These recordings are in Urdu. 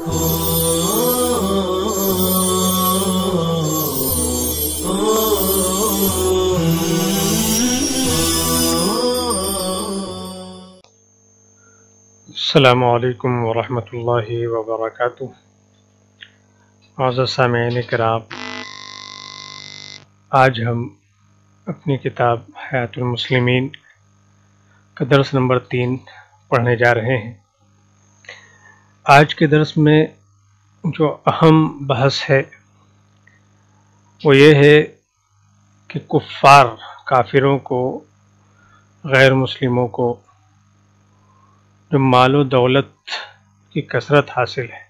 السلام علیکم ورحمۃ اللہ وبرکاتہ۔ معزز سامعین کرام، آج ہم اپنی کتاب حیات المسلمین کا درس نمبر 3 پڑھنے جا رہے ہیں۔ آج کے درس میں جو اہم بحث ہے وہ یہ ہے کہ کافروں کو، غیر مسلموں کو جو مال و دولت کی کثرت حاصل ہے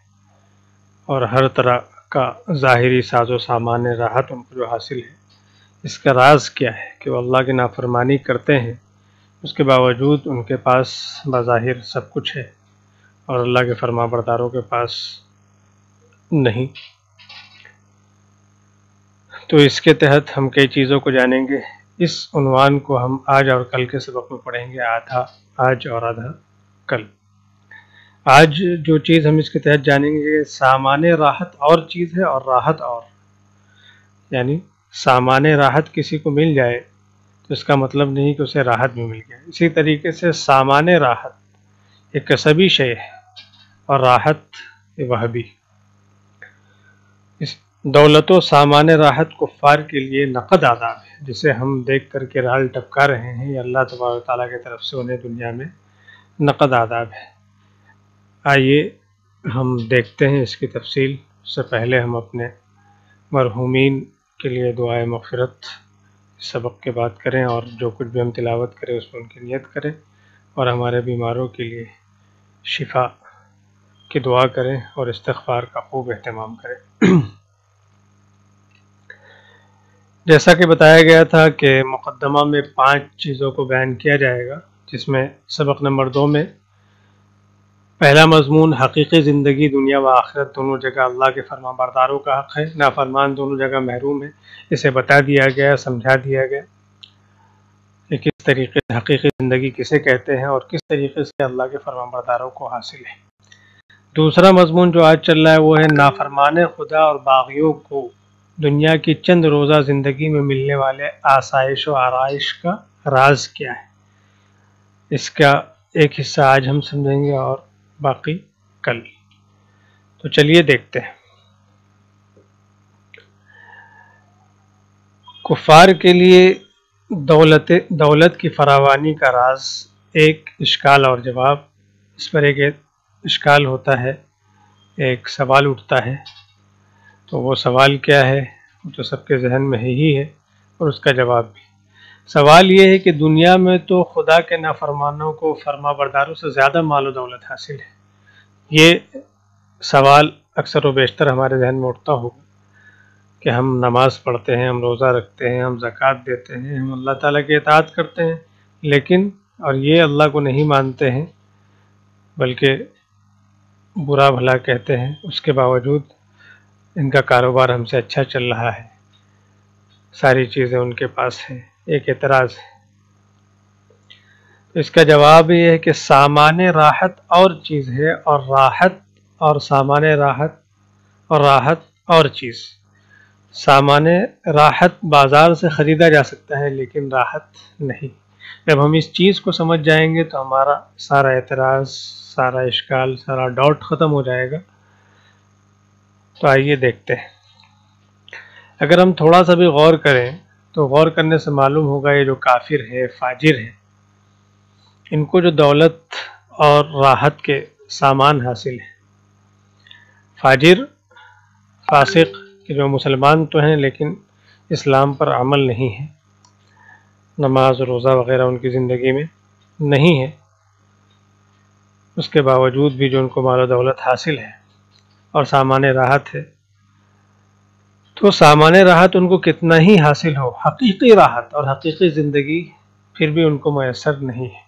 اور ہر طرح کا ظاہری ساز و سامان راحت ان کو جو حاصل ہے، اس کا راز کیا ہے کہ وہ اللہ کی نافرمانی کرتے ہیں، اس کے باوجود ان کے پاس بظاہر سب کچھ ہے اور اللہ کے فرما برداروں کے پاس نہیں۔ تو اس کے تحت ہم کئی چیزوں کو جانیں گے۔ اس عنوان کو ہم آج اور کل کے سبق میں پڑھیں گے، آج اور آدھا کل۔ آج جو چیز ہم اس کے تحت جانیں گے، سامان راحت اور چیز ہے اور راحت اور، یعنی سامان راحت کسی کو مل جائے تو اس کا مطلب نہیں کہ اسے راحت بھی مل گیا۔ اسی طریقے سے سامان راحت ایک کسبی شے ہے اور راحت وہبی۔ اس دولت و سامان راحت کفار کے لیے نقد عذاب ہے، جسے ہم دیکھ کر کے رال ٹپکا رہے ہیں، یہ اللہ تبارک و تعالیٰ کی طرف سے انہیں دنیا میں نقد عذاب ہے۔ آئیے ہم دیکھتے ہیں اس کی تفصیل۔ اس سے پہلے ہم اپنے مرحومین کے لیے دعائے مغفرت اس سبق کے بعد کریں، اور جو کچھ بھی ہم تلاوت کریں اس میں ان کی نیت کریں، اور ہمارے بیماروں کے لیے شفا کی دعا کریں اور استغفار کا خوب اہتمام کریں۔ جیسا کہ بتایا گیا تھا کہ مقدمہ میں 5 چیزوں کو بیان کیا جائے گا، جس میں سبق نمبر 2 میں پہلا مضمون حقیقی زندگی دنیا و آخرت دونوں جگہ اللہ کے فرما برداروں کا حق ہے، نافرمان دونوں جگہ محروم ہے، اسے بتا دیا گیا، سمجھا دیا گیا کہ کس طریقے سے حقیقی زندگی کسے کہتے ہیں اور کس طریقے سے اللہ کے فرما برداروں کو حاصل ہے۔ دوسرا مضمون جو آج چل رہا ہے وہ ہے نافرمان خدا اور باغیوں کو دنیا کی چند روزہ زندگی میں ملنے والے آسائش و آرائش کا راز کیا ہے۔ اس کا ایک حصہ آج ہم سمجھیں گے اور باقی کل۔ تو چلیے دیکھتے ہیں۔ کفار کے لیے دولت کی فراوانی کا راز، ایک اشکال اور جواب۔ اس پر ایک اشکال ہوتا ہے، ایک سوال اٹھتا ہے، تو وہ سوال کیا ہے؟ وہ تو سب کے ذہن میں ہی ہے، اور اس کا جواب بھی۔ سوال یہ ہے کہ دنیا میں تو خدا کے نافرمانوں کو فرما برداروں سے زیادہ مال و دولت حاصل ہے۔ یہ سوال اکثر و بیشتر ہمارے ذہن میں اٹھتا ہوگا کہ ہم نماز پڑھتے ہیں، ہم روزہ رکھتے ہیں، ہم زکوٰۃ دیتے ہیں، ہم اللہ تعالیٰ کی اطاعت کرتے ہیں، لیکن اور یہ اللہ کو نہیں مانتے ہیں بلکہ برا بھلا کہتے ہیں، اس کے باوجود ان کا کاروبار ہم سے اچھا چل رہا ہے، ساری چیزیں ان کے پاس ہیں۔ ایک اعتراض ہے۔ اس کا جواب یہ ہے کہ سامان راحت اور چیز ہے، اور راحت اور سامان راحت اور راحت اور چیز۔ سامان راحت بازار سے خریدا جا سکتا ہے لیکن راحت نہیں۔ جب ہم اس چیز کو سمجھ جائیں گے تو ہمارا سارا اعتراض، سارا اشکال، سارا ڈاؤٹ ختم ہو جائے گا۔ تو آئیے دیکھتے ہیں۔ اگر ہم تھوڑا سا بھی غور کریں تو غور کرنے سے معلوم ہوگا یہ جو کافر ہے، فاجر ہے، ان کو جو دولت اور راحت کے سامان حاصل ہے، فاجر، فاسق کہ جو مسلمان تو ہیں لیکن اسلام پر عمل نہیں ہے، نماز روزہ وغیرہ ان کی زندگی میں نہیں ہے، اس کے باوجود بھی جو ان کو مال و دولت حاصل ہے اور سامان راحت ہے، تو سامان راحت ان کو کتنا ہی حاصل ہو، حقیقی راحت اور حقیقی زندگی پھر بھی ان کو میسر نہیں ہے۔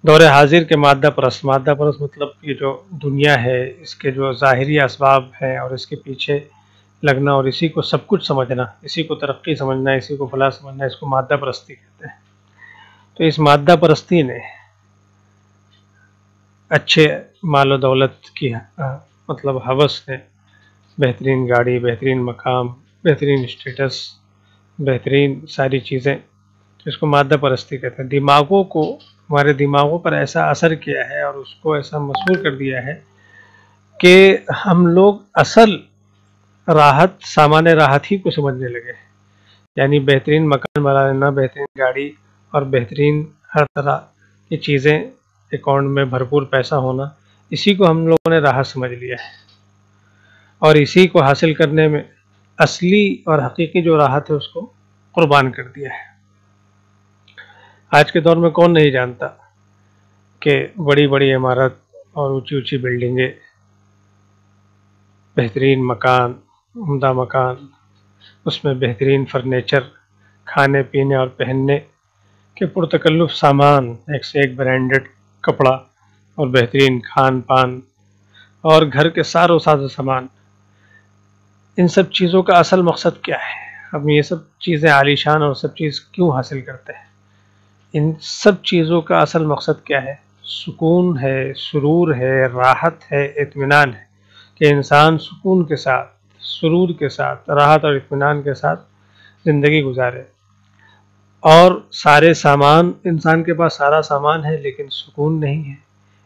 دور حاضر کے مادہ پرست مطلب یہ جو دنیا ہے، اس کے جو ظاہری اسباب ہیں اور اس کے پیچھے لگنا اور اسی کو سب کچھ سمجھنا، اسی کو ترقی سمجھنا، اسی کو فلاح سمجھنا، اس کو مادہ پرستی کہتے ہیں۔ تو اس مادہ پرستی نے اچھے مال و دولت کی مطلب ہوس ہے، بہترین گاڑی، بہترین مقام، بہترین اسٹیٹس، بہترین ساری چیزیں، اس کو مادہ پرستی کہتے ہیں۔ دماغوں کو، ہمارے دماغوں پر ایسا اثر کیا ہے اور اس کو ایسا مسحور کر دیا ہے کہ ہم لوگ اصل راحت سامان راحت ہی کو سمجھنے لگے، یعنی بہترین مکان بنا لینا، بہترین گاڑی اور بہترین ہر طرح کی چیزیں، اکاؤنٹ میں بھرپور پیسہ ہونا، اسی کو ہم لوگوں نے راحت سمجھ لیا ہے، اور اسی کو حاصل کرنے میں اصلی اور حقیقی جو راحت ہے اس کو قربان کر دیا ہے۔ آج کے دور میں کون نہیں جانتا کہ بڑی بڑی عمارت اور اونچی اونچی بلڈنگیں، بہترین مکان، عمدہ مکان، اس میں بہترین فرنیچر، کھانے پینے اور پہننے کے پرتکلف سامان، ایک سے ایک برانڈڈ کپڑا اور بہترین کھان پان اور گھر کے ساروں ساز و سامان، ان سب چیزوں کا اصل مقصد کیا ہے؟ ہم یہ سب چیزیں عالیشان اور سب چیز کیوں حاصل کرتے ہیں؟ ان سب چیزوں کا اصل مقصد کیا ہے؟ سکون ہے، سرور ہے، راحت ہے، اطمینان ہے، کہ انسان سکون کے ساتھ، سرور کے ساتھ، راحت اور اطمینان کے ساتھ زندگی گزارے۔ اور سارے سامان، انسان کے پاس سارا سامان ہے لیکن سکون نہیں ہے،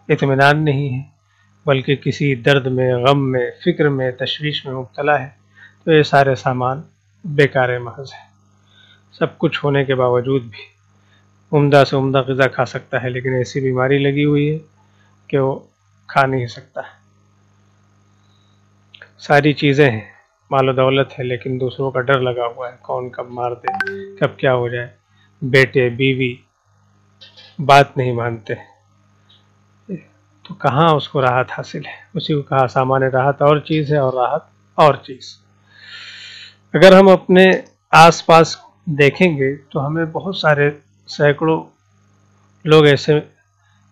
اطمینان نہیں ہے، بلکہ کسی درد میں، غم میں، فکر میں، تشویش میں مبتلا ہے، تو یہ سارے سامان بیکار محض ہے۔ سب کچھ ہونے کے باوجود بھی عمدہ سے عمدہ غذا کھا سکتا ہے لیکن ایسی بیماری لگی ہوئی ہے کہ وہ کھا نہیں سکتا۔ ساری چیزیں ہیں، مال و دولت ہے، لیکن دوسروں کا ڈر لگا ہوا ہے، کون کب مار دے، کب کیا ہو جائے، بیٹے بیوی بات نہیں مانتے، تو کہاں اس کو راحت حاصل ہے؟ اسی کو کہا سامان راحت اور چیز ہے اور راحت اور چیز۔ اگر ہم اپنے آس پاس دیکھیں گے تو ہمیں بہت سارے سینکڑوں لوگ ایسے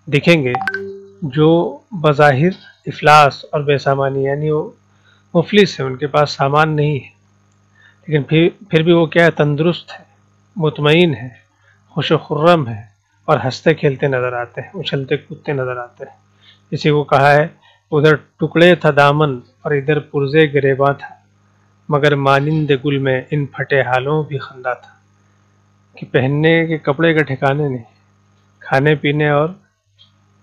دکھیں گے جو بظاہر افلاس اور بے سامانی، یعنی وہ مفلس ہے، ان کے پاس سامان نہیں ہے، لیکن پھر بھی وہ کیا ہے؟ تندرست ہے، مطمئن ہے، خوش و خرم ہے، اور ہنستے کھیلتے نظر آتے ہیں، اچھلتے کودتے نظر آتے ہیں۔ اسی کو کہا ہے ادھر ٹکڑے تھا دامن اور ادھر پرزے گریباں تھا، مگر مانند گل میں ان پھٹے حالوں بھی خندہ تھا، کہ پہننے کے کپڑے کا ٹھکانے نہیں، کھانے پینے اور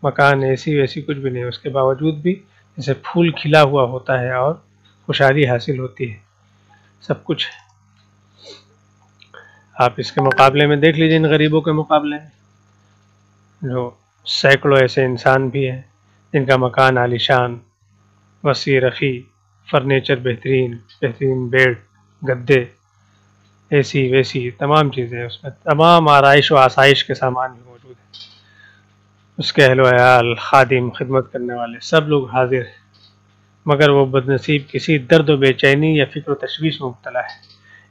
مکان ایسی ویسی کچھ بھی نہیں، اس کے باوجود بھی جیسے پھول کھلا ہوا ہوتا ہے اور خوشحالی حاصل ہوتی ہے، سب کچھ ہے۔ آپ اس کے مقابلے میں دیکھ لیجیے، ان غریبوں کے مقابلے میں جو سینکڑوں ایسے انسان بھی ہیں جن کا مکان عالیشان، وسیع رفیع، فرنیچر بہترین، بہترین بیڈ، گدے، اے سی ویسی تمام چیزیں، اس میں تمام آرائش و آسائش کے سامان بھی موجود ہیں، اس کے اہل و عیال، خادم، خدمت کرنے والے سب لوگ حاضر ہیں، مگر وہ بدنصیب کسی درد و بے چینی یا فکر و تشویش میں مبتلا ہے۔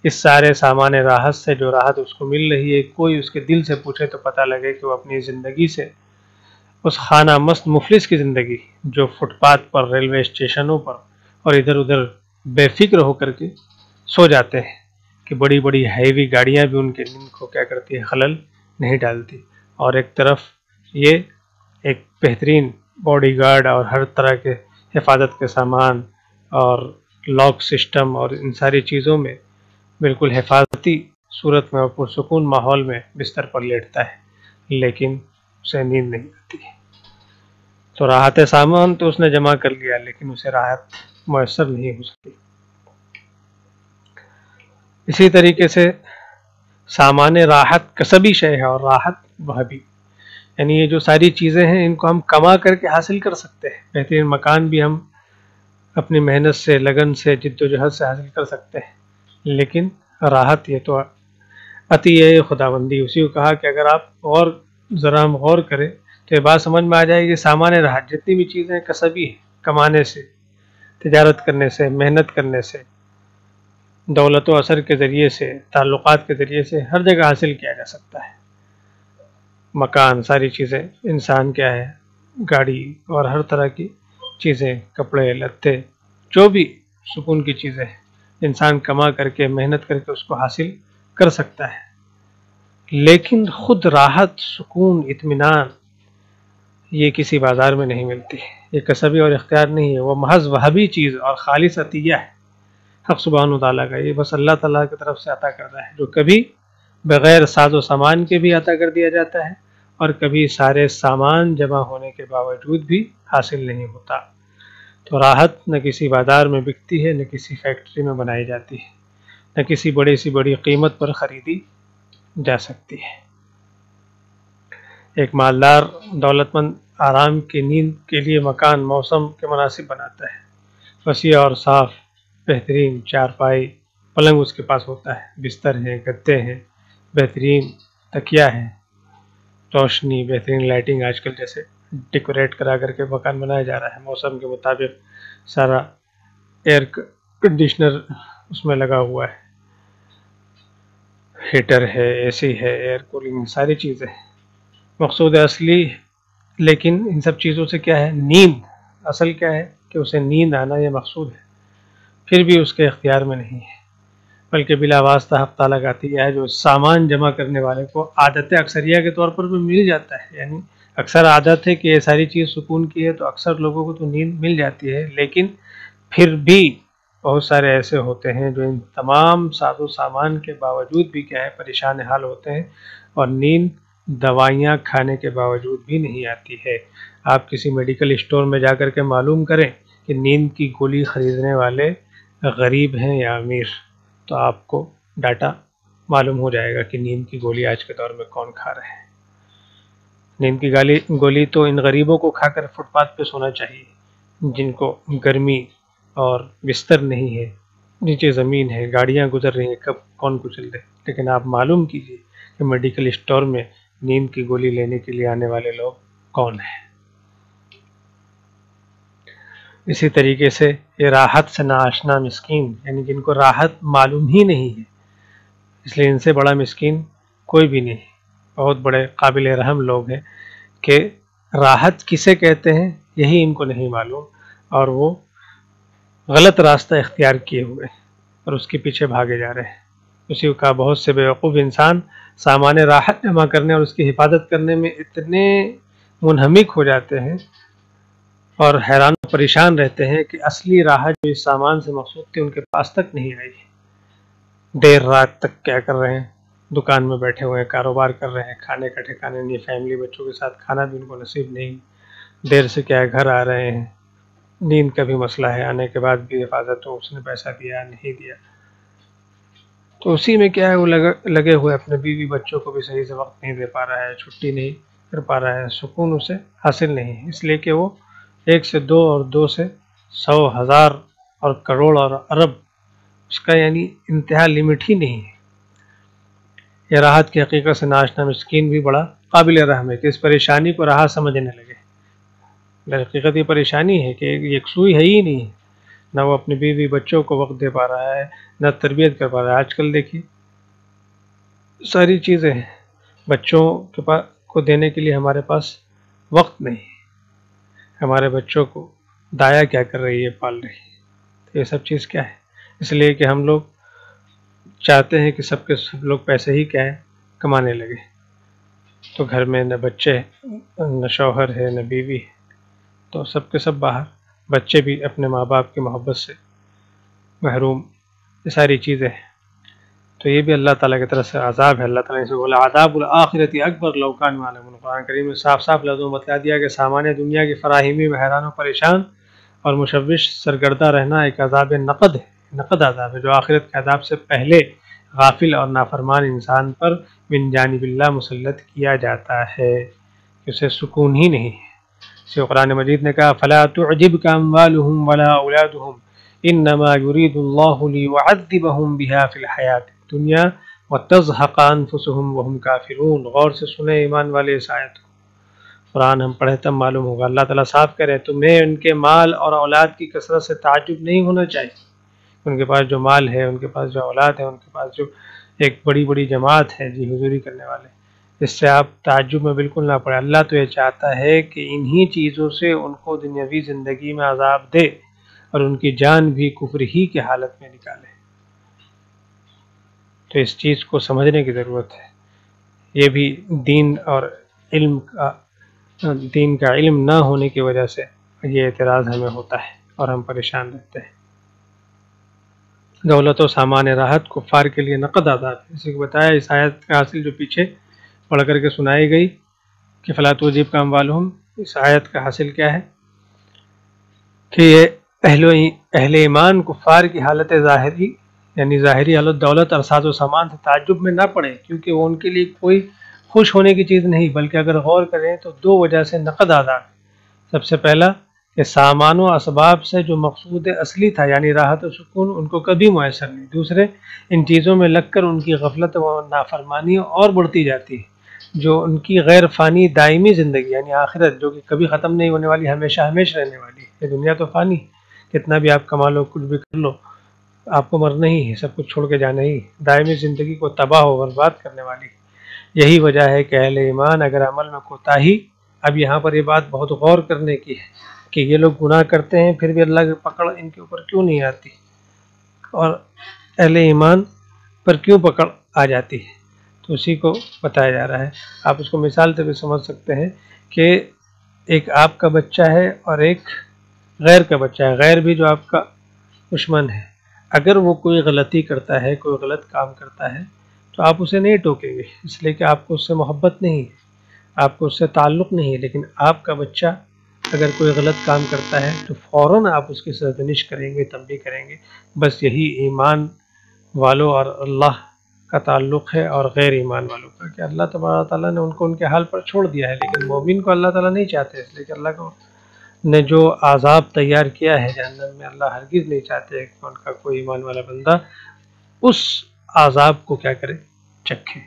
اس سارے سامان راحت سے جو راحت اس کو مل رہی ہے، کوئی اس کے دل سے پوچھے تو پتہ لگے کہ وہ اپنی زندگی سے اس خانہ مست مفلس کی زندگی، جو فٹ پاتھ پر، ریلوے اسٹیشنوں پر اور ادھر ادھر بے فکر ہو کر کے سو جاتے ہیں، کہ بڑی بڑی ہیوی گاڑیاں بھی ان کے نیند کو کیا کرتی ہے؟ خلل نہیں ڈالتی، اور ایک طرف یہ ایک بہترین باڈی گارڈ اور ہر طرح کے حفاظت کے سامان اور لاک سسٹم اور ان ساری چیزوں میں بالکل حفاظتی صورت میں اور پرسکون ماحول میں بستر پر لیٹتا ہے، لیکن اسے نیند نہیں آتی۔ تو راحت سامان تو اس نے جمع کر لیا لیکن اسے راحت میسر نہیں ہو سکتی۔ اسی طریقے سے سامان راحت کسبی شے ہے اور راحت وہبی، یعنی یہ جو ساری چیزیں ہیں ان کو ہم کما کر کے حاصل کر سکتے ہیں، بہترین مکان بھی ہم اپنی محنت سے، لگن سے، جد و جہد سے حاصل کر سکتے ہیں، لیکن راحت یہ تو عطیہ خداوندی۔ اسی کو کہا کہ اگر آپ ذرا ہم غور کریں تو یہ بات سمجھ میں آ جائے گی، سامان راحت جتنی بھی چیزیں کسبی ہیں، کمانے سے، تجارت کرنے سے، محنت کرنے سے، دولت و اثر کے ذریعے سے، تعلقات کے ذریعے سے ہر جگہ حاصل کیا جا سکتا ہے۔ مکان، ساری چیزیں، انسان کیا ہے، گاڑی اور ہر طرح کی چیزیں، کپڑے لتے، جو بھی سکون کی چیزیں ہیں، انسان کما کر کے، محنت کر کے اس کو حاصل کر سکتا ہے، لیکن خود راحت، سکون، اطمینان یہ کسی بازار میں نہیں ملتی ہے۔ یہ کسبی اور اختیار نہیں ہے، وہ محض وہبی چیز اور خالص عطیہ ہے حق سبحانہ وتعالیٰ کا. یہ بس اللہ تعالیٰ کی طرف سے عطا کر رہا ہے، جو کبھی بغیر ساز و سامان کے بھی عطا کر دیا جاتا ہے اور کبھی سارے سامان جمع ہونے کے باوجود بھی حاصل نہیں ہوتا. تو راحت نہ کسی بازار میں بکتی ہے، نہ کسی فیکٹری میں بنائی جاتی ہے، نہ کسی بڑی سی بڑی قیمت پر خریدی جا سکتی ہے. ایک مالدار دولت مند آرام کی نیند کے لیے مکان موسم کے مناسب بناتا ہے. وسیع اور صاف بہترین چارپائی پلنگ اس کے پاس ہوتا ہے، بستر ہیں، گدے ہیں، بہترین تکیہ ہے، روشنی، بہترین لائٹنگ. آج کل جیسے ڈیکوریٹ کرا کر کے مکان بنایا جا رہا ہے موسم کے مطابق، سارا ایئر کنڈیشنر اس میں لگا ہوا ہے، ہیٹر ہے، اے سی ہے، ایئر کولنگ، ساری چیزیں. مقصود اصلی لیکن ان سب چیزوں سے کیا ہے؟ نیند. اصل کیا ہے کہ اسے نیند آنا یہ مقصود ہے، پھر بھی اس کے اختیار میں نہیں ہے، بلکہ بلا واسطہ حق تعالیٰ کا عطیہ ہے جو سامان جمع کرنے والے کو عادت اکثریہ کے طور پر بھی مل جاتا ہے. یعنی اکثر عادت ہے کہ یہ ساری چیز سکون کی ہے، تو اکثر لوگوں کو تو نیند مل جاتی ہے، لیکن پھر بھی بہت سارے ایسے ہوتے ہیں جو ان تمام ساز و سامان کے باوجود بھی کیا ہے؟ پریشان حال ہوتے ہیں، اور نیند دوائیاں کھانے کے باوجود بھی نہیں آتی ہے. آپ کسی میڈیکل اسٹور میں جا کر کے معلوم کریں کہ نیند کی گولی خریدنے والے غریب ہیں یا امیر، تو آپ کو ڈاٹا معلوم ہو جائے گا کہ نیند کی گولی آج کے دور میں کون کھا رہے ہیں. نیند کی گولی تو ان غریبوں کو کھا کر فٹ پاتھ پہ سونا چاہیے، جن کو گرمی اور بستر نہیں ہے، نیچے زمین ہے، گاڑیاں گزر رہی ہیں، کب کون کچل دے. لیکن آپ معلوم کیجیے کہ میڈیکل اسٹور میں نیند کی گولی لینے کے لیے آنے والے لوگ کون ہیں. اسی طریقے سے یہ راحت سے ناآشنا مسکین، یعنی جن کو راحت معلوم ہی نہیں ہے، اس لیے ان سے بڑا مسکین کوئی بھی نہیں. بہت بڑے قابل رحم لوگ ہیں کہ راحت کسے کہتے ہیں یہی ان کو نہیں معلوم، اور وہ غلط راستہ اختیار کیے ہوئے اور اس کے پیچھے بھاگے جا رہے ہیں. اسی کا بہت سے بیوقوف انسان سامان راحت جمع کرنے اور اس کی حفاظت کرنے میں اتنے منہمک ہو جاتے ہیں اور حیران و پریشان رہتے ہیں کہ اصلی راحت جو اس سامان سے مقصود تھی ان کے پاس تک نہیں آئی. دیر رات تک کیا کر رہے ہیں؟ دکان میں بیٹھے ہوئے ہیں، کاروبار کر رہے ہیں، کھانے کا ٹھکانے نہیں، فیملی بچوں کے ساتھ کھانا بھی ان کو نصیب نہیں. دیر سے کیا ہے؟ گھر آ رہے ہیں، نیند کا بھی مسئلہ ہے، آنے کے بعد بھی حفاظت ہو، اس نے پیسہ دیا نہیں دیا، تو اسی میں کیا ہے وہ لگے ہوئے اپنے بیوی بچوں کو بھی صحیح سے وقت نہیں دے پا رہا ہے، چھٹی نہیں کر پا رہا ہے، سکون اسے حاصل نہیں ہے، اس لیے کہ وہ 1 سے 2 اور 2 سے 100 ہزار اور کروڑ اور ارب، اس کا یعنی انتہا لمٹ ہی نہیں ہے. یہ راحت کی حقیقت سے ناشنا مسکین بھی بڑا قابل رحم ہے کہ اس پریشانی کو راحت سمجھنے لگے. حقیقت یہ پریشانی ہے کہ یکسوئی ہے ہی نہیں، نہ وہ اپنی بیوی بچوں کو وقت دے پا رہا ہے، نہ تربیت کر پا رہا ہے. آج کل دیکھیے ساری چیزیں ہیں، بچوں کے پاس کو دینے کے لیے ہمارے پاس وقت نہیں، ہمارے بچوں کو دایا کیا کر رہی ہے؟ پال رہی ہے. تو یہ سب چیز کیا ہے؟ اس لیے کہ ہم لوگ چاہتے ہیں کہ سب کے سب لوگ پیسے ہی کیا ہے؟ کمانے لگے. تو گھر میں نہ بچے، نہ شوہر ہے، نہ بیوی ہے، تو سب کے سب باہر، بچے بھی اپنے ماں باپ کی محبت سے محروم. یہ ساری چیزیں ہیں. تو یہ بھی اللہ تعالیٰ کی طرف سے عذاب ہے. اللہ تعالیٰ نے بولا عذاب الآخرۃ اکبر لو کانوا یعلمون. قرآن کریم میں صاف صاف لفظوں میں بتلا دیا کہ سامان دنیا کی فراہمی میں حیران و پریشان اور مشوش سرگردہ رہنا ایک عذاب نقد ہے، نقد عذاب ہے جو آخرت کے عذاب سے پہلے غافل اور نافرمان انسان پر من جانب اللہ مسلط کیا جاتا ہے کہ اسے سکون ہی نہیں ہے. اسے قرآن مجید نے کہا فلا تعجبک اموالهم ولا اولادهم انما يريد الله ليعذبهم بها في الحیات الدنیا وتزهق انفسهم وهم کافرون. غور سے سنیں ایمان والے اس آیت کو، قرآن ہم پڑھے تب معلوم ہوگا. اللہ تعالیٰ صاف کرے تمہیں ان کے مال اور اولاد کی کثرت سے تعجب نہیں ہونا چاہیے. ان کے پاس جو مال ہے، ان کے پاس جو اولاد ہے، ان کے پاس جو ایک بڑی بڑی جماعت ہے جی حضوری کرنے والے، اس سے آپ تعجب میں بالکل نہ پڑے. اللہ تو یہ چاہتا ہے کہ انہی چیزوں سے ان کو دنیاوی زندگی میں عذاب دے اور ان کی جان بھی کفر ہی کی حالت میں نکالے. تو اس چیز کو سمجھنے کی ضرورت ہے. یہ بھی دین کا علم نہ ہونے کی وجہ سے یہ اعتراض ہمیں ہوتا ہے اور ہم پریشان رہتے ہیں۔ دولت و سامان راحت کفار کے لیے نقد عذاب ہے۔ اسی کو بتایا اس آیت کا حاصل جو پیچھے پڑھ کر کے سنائی گئی کہ فلا تعجبک اموالہم، اس آیت کا حاصل کیا ہے کہ یہ اہل ایمان کفار کی حالت ظاہری یعنی ظاہری حالت دولت اور ساز و سامان سے تعجب میں نہ پڑے، کیونکہ وہ ان کے لیے کوئی خوش ہونے کی چیز نہیں، بلکہ اگر غور کریں تو دو وجہ سے نقد عذاب۔ سب سے پہلا کہ سامان و اسباب سے جو مقصود اصلی تھا یعنی راحت و سکون ان کو کبھی میسر نہیں۔ دوسرے، ان چیزوں میں لگ کر ان کی غفلت و نافرمانی اور بڑھتی جاتی ہے، جو ان کی غیر فانی دائمی زندگی یعنی آخرت جو کہ کبھی ختم نہیں ہونے والی، ہمیشہ ہمیشہ رہنے والی ہے۔ یہ دنیا تو فانی، کتنا بھی آپ کما لو کچھ بھی کر لو، آپ کو مرنا ہی ہے، سب کچھ چھوڑ کے جانا ہی، دائمی زندگی کو تباہ و برباد کرنے والی۔ یہی وجہ ہے کہ اہل ایمان اگر عمل میں کوتاہی، اب یہاں پر یہ بات بہت غور کرنے کی ہے کہ یہ لوگ گناہ کرتے ہیں پھر بھی اللہ کی پکڑ ان کے اوپر کیوں نہیں آتی، اور اہل ایمان پر کیوں پکڑ آ جاتی ہے، تو اسی کو بتایا جا رہا ہے۔ آپ اس کو مثال سے بھی سمجھ سکتے ہیں کہ ایک آپ کا بچہ ہے اور ایک غیر کا بچہ ہے، غیر بھی جو آپ کا دشمن ہے، اگر وہ کوئی غلطی کرتا ہے، کوئی غلط کام کرتا ہے تو آپ اسے نہیں ٹوکیں گے، اس لیے کہ آپ کو اس سے محبت نہیں ہے، آپ کو اس سے تعلق نہیں ہے۔ لیکن آپ کا بچہ اگر کوئی غلط کام کرتا ہے تو فوراً آپ اس کی سرزنش کریں گے، تنبیہ کریں گے۔ بس یہی ایمان والوں اور اللہ کا تعلق ہے اور غیر ایمان والوں کا، کہ اللہ تبارک تعالیٰ نے ان کو ان کے حال پر چھوڑ دیا ہے، لیکن مومن کو اللہ تعالیٰ نہیں چاہتے، اس لیے کہ اللہ کو نے جو عذاب تیار کیا ہے جہنم میں، اللہ ہرگز نہیں چاہتے کہ ان کا کوئی ایمان والا بندہ اس عذاب کو کیا کرے، چکھے۔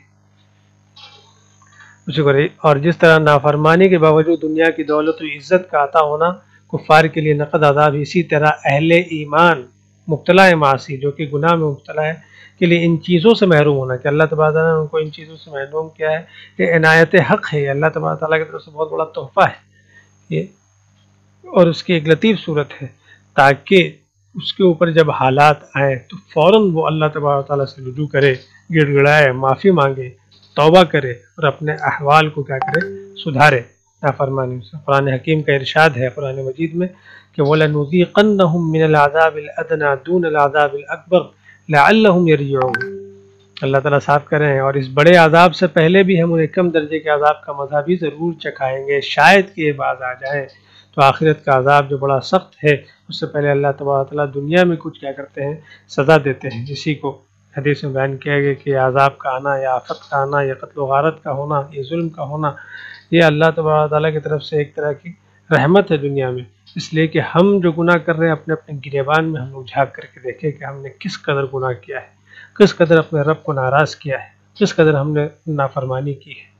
اور جس طرح نافرمانی کے باوجود دنیا کی دولت و عزت کا عطا ہونا کفار کے لیے نقد عذاب، اسی طرح اہل ایمان مبتلا معاصی جو کہ گناہ میں مبتلا ہے کے لیے ان چیزوں سے محروم ہونا، کہ اللہ تبارک تعالیٰ نے ان کو ان چیزوں سے محروم کیا ہے، یہ عنایت حق ہے، اللہ تبارک تعالیٰ کی طرف سے بہت بڑا تحفہ ہے یہ، اور اس کی ایک لطیف صورت ہے، تاکہ اس کے اوپر جب حالات آئیں تو فوراً وہ اللہ تبارک تعالیٰ سے رجوع کرے، گڑ گڑائے، معافی مانگے، توبہ کرے اور اپنے احوال کو کیا کرے، سدھارے نافرمانی سے۔ قرآن حکیم کا ارشاد ہے قرآن مجید میں کہ وَلَنُذِيقَنَّهُم مِّنَ الْعَذَابِ الْأَدْنَىٰ دُونَ الْعَذَابِ الْأَكْبَرِ لَعَلَّهُمْ يَرْجِعُونَ۔ اللہ تعالیٰ صاف کر رہے ہیں، اور اس بڑے عذاب سے پہلے بھی ہم انہیں کم درجے کے عذاب کا مزہ بھی ضرور چکھائیں گے، شاید کہ یہ باز آ جائیں۔ تو آخرت کا عذاب جو بڑا سخت ہے، اس سے پہلے اللہ تبارک تعالیٰ دنیا میں کچھ کیا کرتے ہیں، سزا دیتے ہیں۔ اسی کو حدیث میں بیان کیا گیا کہ عذاب کا آنا یا آفت کا آنا یا قتل و غارت کا ہونا، یہ ظلم کا ہونا، یہ اللہ تبارک تعالیٰ کی طرف سے ایک طرح کی رحمت ہے دنیا میں، اس لیے کہ ہم جو گناہ کر رہے ہیں اپنے اپنے گریبان میں ہم لوگ جھانک کر کے دیکھیں کہ ہم نے کس قدر گناہ کیا ہے، کس قدر اپنے رب کو ناراض کیا ہے، کس قدر ہم نے نافرمانی کی ہے۔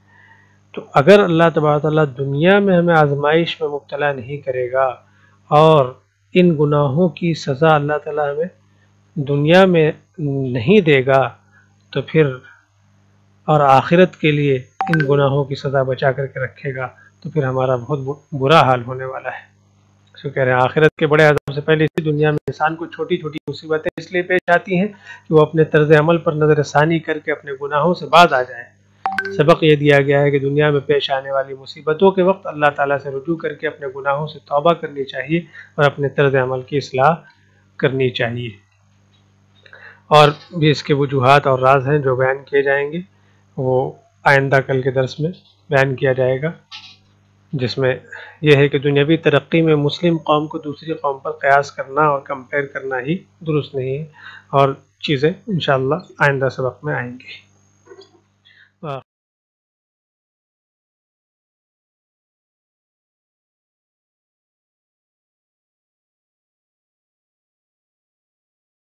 تو اگر اللہ تبارک تعالیٰ دنیا میں ہمیں آزمائش میں مبتلا نہیں کرے گا اور ان گناہوں کی سزا اللہ تعالیٰ ہمیں دنیا میں نہیں دے گا، تو پھر اور آخرت کے لیے ان گناہوں کی سزا بچا کر کے رکھے گا، تو پھر ہمارا بہت برا حال ہونے والا ہے۔ سو کہہ رہے ہیں آخرت کے بڑے عذاب سے پہلے اسی دنیا میں انسان کو چھوٹی چھوٹی مصیبتیں اس لیے پیش آتی ہیں کہ وہ اپنے طرز عمل پر نظر ثانی کر کے اپنے گناہوں سے باز آ جائے۔ سبق یہ دیا گیا ہے کہ دنیا میں پیش آنے والی مصیبتوں کے وقت اللہ تعالیٰ سے رجوع کر کے اپنے گناہوں سے توبہ کرنی چاہیے اور اپنے طرز عمل کی اصلاح کرنی چاہیے۔ اور بھی اس کے وجوہات اور راز ہیں جو بیان کیے جائیں گے، وہ آئندہ کل کے درس میں بیان کیا جائے گا، جس میں یہ ہے کہ دنیاوی ترقی میں مسلم قوم کو دوسری قوم پر قیاس کرنا اور کمپیئر کرنا ہی درست نہیں ہے، اور چیزیں انشاءاللہ آئندہ سبق میں آئیں گی۔